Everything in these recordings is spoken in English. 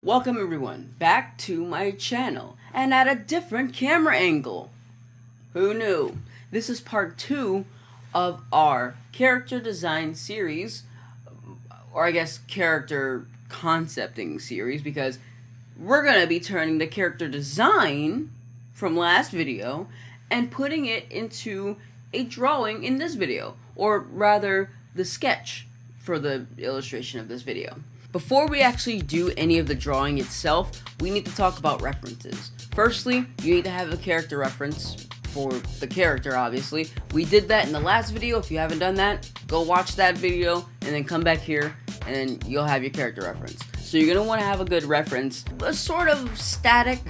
Welcome everyone back to my channel, and at a different camera angle. Who knew? This is part 2 of our character design series, or I guess character concepting series, because we're going to be turning the character design from last video and putting it into a drawing in this video, or rather the sketch for the illustration of this video. Before we actually do any of the drawing itself, we need to talk about references. Firstly, you need to have a character reference for the character, obviously. We did that in the last video. If you haven't done that, go watch that video and then come back here and then you'll have your character reference. So you're going to want to have a good reference, a sort of static,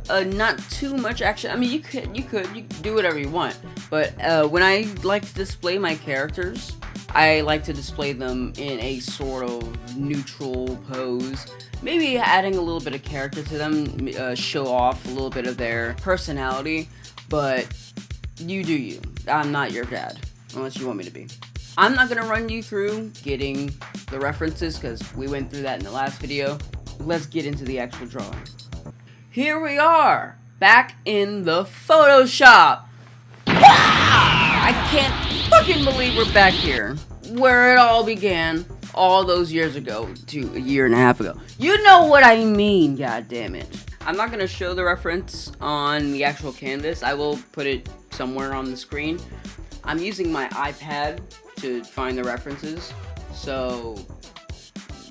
not too much action. I mean, you could do whatever you want, but when I like to display my characters, I like to display them in a sort of neutral pose, maybe adding a little bit of character to them, show off a little bit of their personality, but you do you. I'm not your dad, unless you want me to be. I'm not going to run you through getting the references, because we went through that in the last video. Let's get into the actual drawing. Here we are, back in the Photoshop. I can't fucking believe we're back here, where it all began all those years ago, to a year and a half ago. You know what I mean, goddammit. I'm not gonna show the reference on the actual canvas. I will put it somewhere on the screen. I'm using my iPad to find the references, so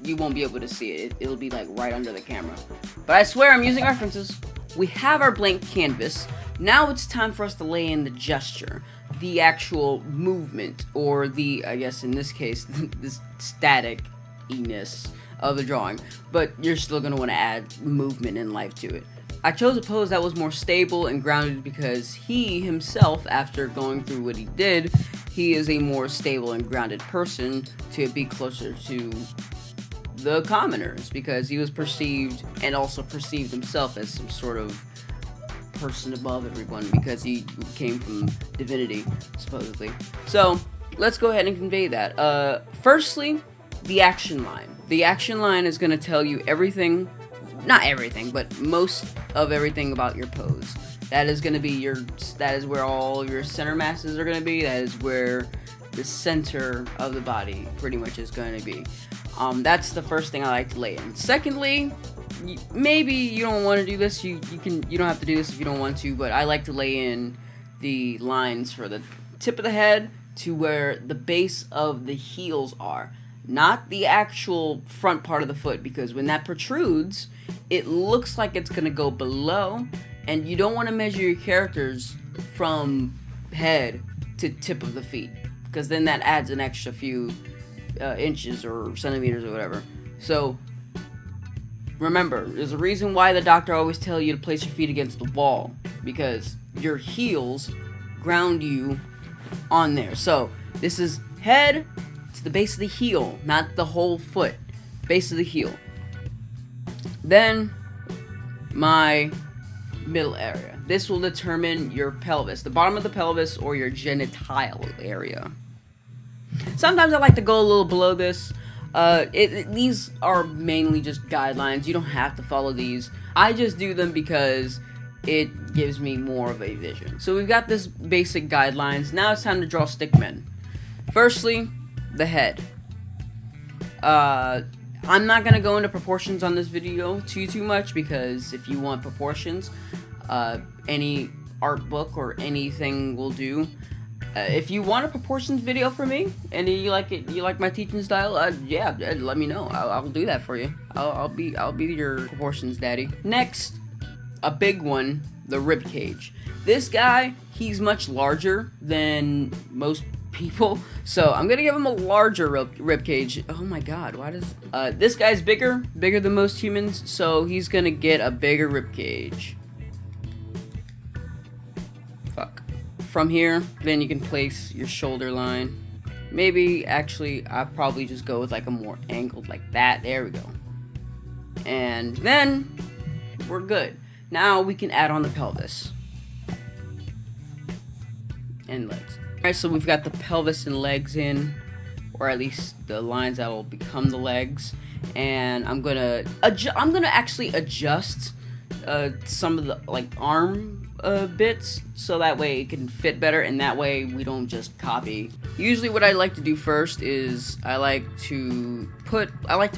you won't be able to see it. It'll be like right under the camera. But I swear I'm using references. We have our blank canvas. Now it's time for us to lay in the gesture, the actual movement, or the, I guess in this case, this static-iness of the drawing. But you're still going to want to add movement and life to it. I chose a pose that was more stable and grounded because he himself, after going through what he did, he is a more stable and grounded person to be closer to the commoners, because he was perceived and also perceived himself as some sort of person above everyone, because he came from divinity, supposedly. So let's go ahead and convey that. Firstly, the action line. The action line is going to tell you everything, not everything, but most of everything about your pose. That is going to be that is where all your center masses are going to be. That is where the center of the body pretty much is going to be. That's the first thing I like to lay in. Secondly, maybe you don't want to do this. You don't have to do this if you don't want to, but I like to lay in the lines for the tip of the head to where the base of the heels are, not the actual front part of the foot, because when that protrudes, it looks like it's going to go below, and you don't want to measure your characters from head to tip of the feet, because then that adds an extra few inches or centimeters or whatever. So remember, there's a reason why the doctor always tells you to place your feet against the wall, because your heels ground you on there. So this is head to the base of the heel, not the whole foot, base of the heel. Then my middle area. This will determine your pelvis, the bottom of the pelvis, or your genital area. Sometimes I like to go a little below this. These are mainly just guidelines. You don't have to follow these. I just do them because it gives me more of a vision. So we've got this basic guidelines. Now it's time to draw stickmen. Firstly, the head. I'm not going to go into proportions on this video too much, because if you want proportions, any art book or anything will do. If you want a proportions video from me, and you like my teaching style, yeah, let me know. I'll do that for you. I'll be your proportions daddy. Next, a big one, the rib cage. This guy, he's much larger than most people, so I'm gonna give him a larger rib cage. Oh my god, why does this guy's bigger than most humans, so he's gonna get a bigger rib cage. Fuck. From here, then you can place your shoulder line. Maybe, actually, I'll probably just go with like a more angled like that. There we go. And then, we're good. Now we can add on the pelvis. And legs. Alright, so we've got the pelvis and legs in. or at least the lines that will become the legs. And I'm gonna actually adjust some of the like arm bits so that way it can fit better, and that way we don't just copy. Usually what I like to do first is I like to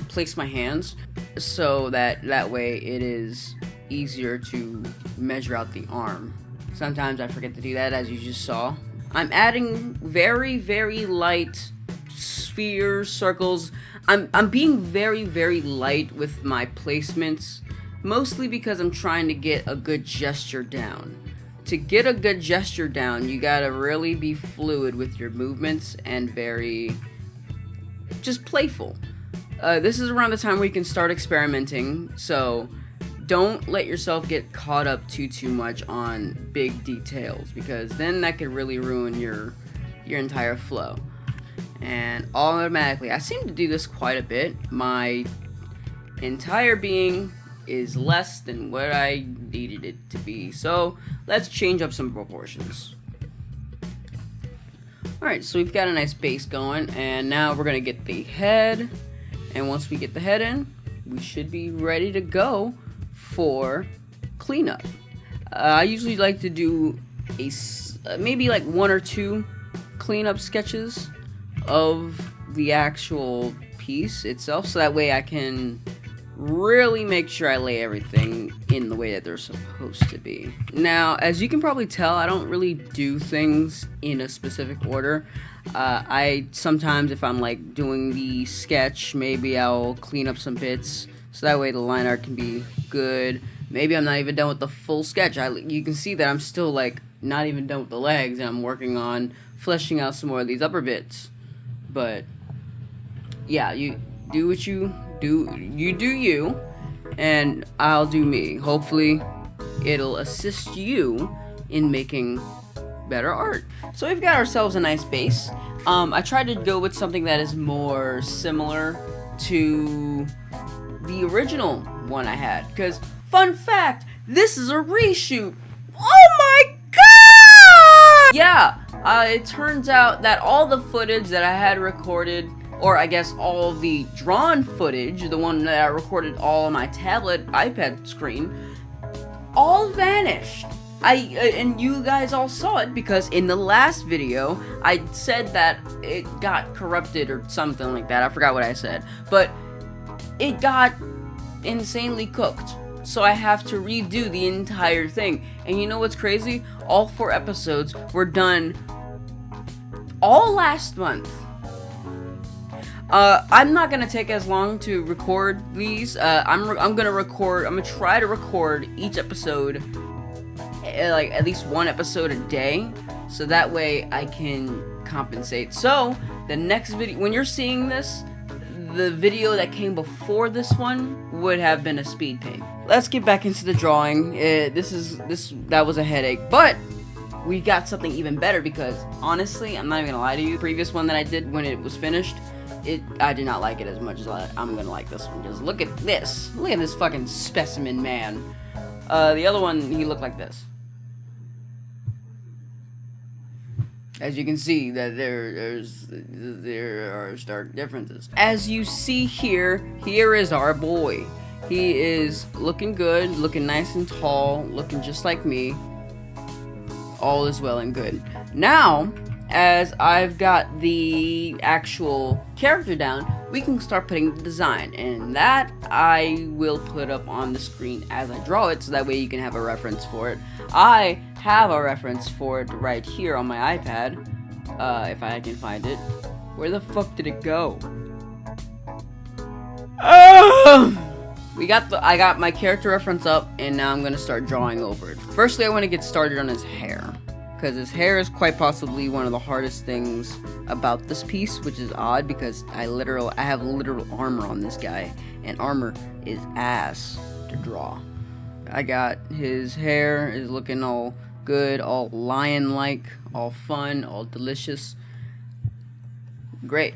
place my hands so that way it is easier to measure out the arm. Sometimes I forget to do that, as you just saw. I'm adding very, very light spheres, circles. I'm being very, very light with my placements, mostly because I'm trying to get a good gesture down. To get a good gesture down, you gotta really be fluid with your movements and very just playful. This is around the time where you can start experimenting, so don't let yourself get caught up too much on big details, because then that could really ruin your entire flow. And automatically, I seem to do this quite a bit. My entire being is less than what I needed it to be, so let's change up some proportions. Alright, so we've got a nice base going, and now we're gonna get the head, and once we get the head in, we should be ready to go for cleanup. I usually like to do maybe like 1 or 2 cleanup sketches of the actual piece itself, so that way I can really make sure I lay everything in the way that they're supposed to be. Now, as you can probably tell, I don't really do things in a specific order. I sometimes, if I'm like doing the sketch, maybe I'll clean up some bits so that way the line art can be good. Maybe I'm not even done with the full sketch. You can see that I'm still like not even done with the legs, and I'm working on fleshing out some more of these upper bits. But yeah, you do what you do, you, and I'll do me. Hopefully it'll assist you in making better art. So we've got ourselves a nice base. I tried to go with something that is more similar to the original one I had, because fun fact, this is a reshoot. Oh my god! Yeah, it turns out that all the footage that I had recorded, or I guess all the drawn footage, the one that I recorded all on my tablet, iPad screen, all vanished. And you guys all saw it, because in the last video, I said that it got corrupted or something like that. I forgot what I said. But it got insanely cooked. So I have to redo the entire thing. And you know what's crazy? All 4 episodes were done all last month. I'm not gonna take as long to record these. I'm gonna try to record each episode, like at least 1 episode a day, so that way I can compensate. So the next video, when you're seeing this, the video that came before this one would have been a speed paint. Let's get back into the drawing. That was a headache, but we got something even better, because honestly, I'm not even gonna lie to you, the previous one that I did when it was finished, I did not like it as much as I'm gonna like this one. Just look at this. Look at this fucking specimen man. The other one, he looked like this. As you can see, that there are stark differences. As you see here is our boy. He is looking good, looking nice and tall, looking just like me. All is well and good. Now, as I've got the actual character down, we can start putting the design, and that I will put up on the screen as I draw it, so that way you can have a reference for it. I have a reference for it right here on my iPad, if I can find it. Where the fuck did it go? I got my character reference up, and now I'm gonna start drawing over it. Firstly, I want to get started on his hair, because his hair is quite possibly one of the hardest things about this piece, which is odd because I have literal armor on this guy, and armor is ass to draw. I got his hair is looking all good, all lion-like, all fun, all delicious. Great.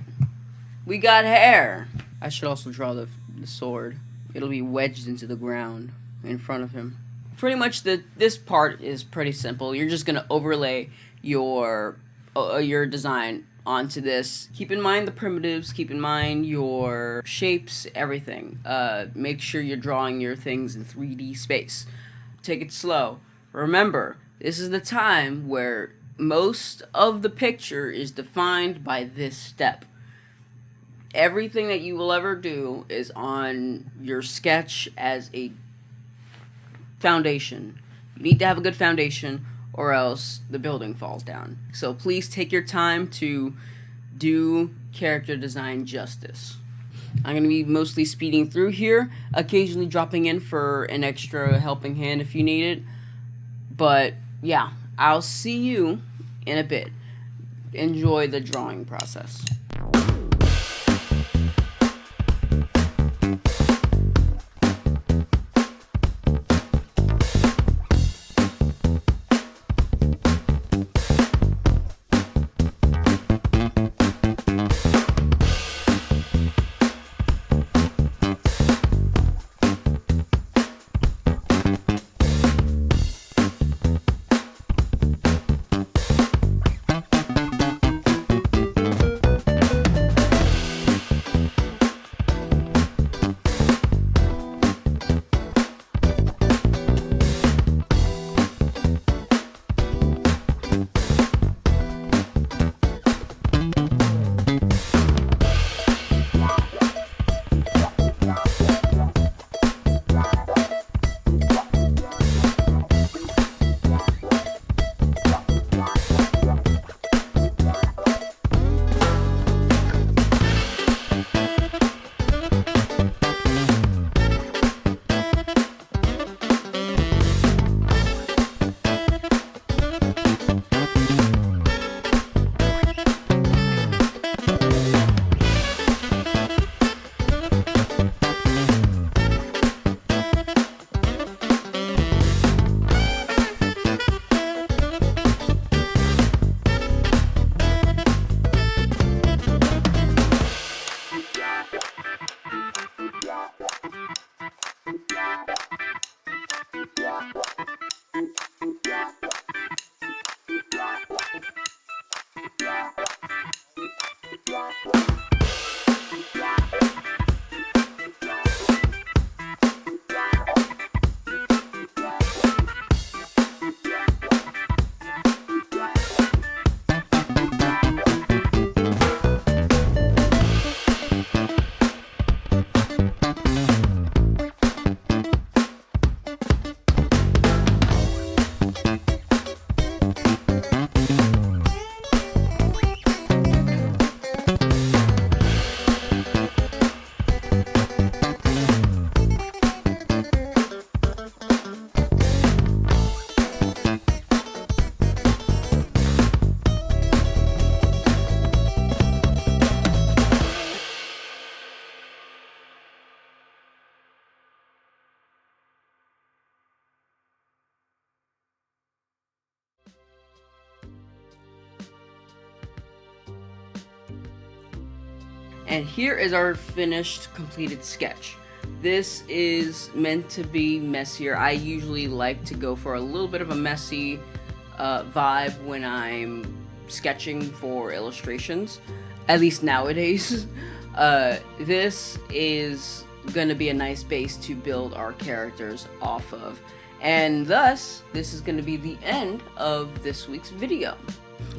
We got hair. I should also draw the sword. It'll be wedged into the ground in front of him. Pretty much this part is pretty simple. You're just gonna overlay your design onto this. Keep in mind the primitives, keep in mind your shapes, everything. Make sure you're drawing your things in 3D space. Take it slow. Remember, this is the time where most of the picture is defined by this step. Everything that you will ever do is on your sketch as a foundation. You need to have a good foundation or else the building falls down. So please take your time to do character design justice. I'm going to be mostly speeding through here, occasionally dropping in for an extra helping hand if you need it. But yeah, I'll see you in a bit. Enjoy the drawing process. And here is our finished, completed sketch. This is meant to be messier. I usually like to go for a little bit of a messy vibe when I'm sketching for illustrations, at least nowadays. This is going to be a nice base to build our characters off of. And thus, this is going to be the end of this week's video.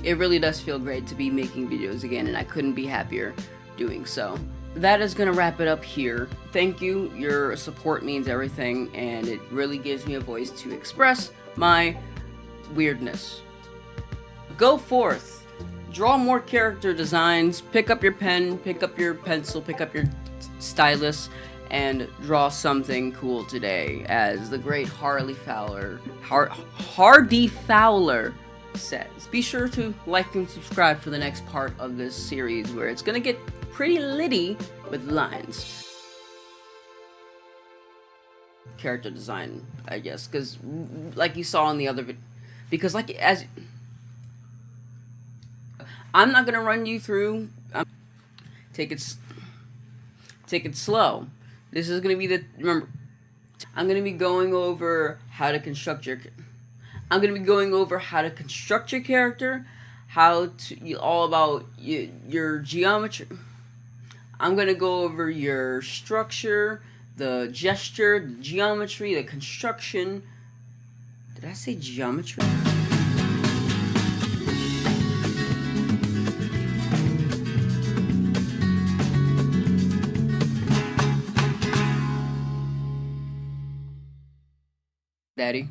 It really does feel great to be making videos again, and I couldn't be happier doing so. That is going to wrap it up here. Thank you. Your support means everything, and it really gives me a voice to express my weirdness. Go forth. Draw more character designs. Pick up your pen, pick up your pencil, pick up your stylus, and draw something cool today, as the great Hardy Fowler says. Be sure to like and subscribe for the next part of this series, where it's gonna get pretty litty with lines. Character design, I guess, because like you saw in the other video, because like as I'm not gonna run you through. Take it slow. This is gonna be remember. I'm gonna be going over how to construct your. I'm gonna be going over how to construct your character, all about your geometry. I'm going to go over your structure, the gesture, the geometry, the construction. Did I say geometry? Daddy?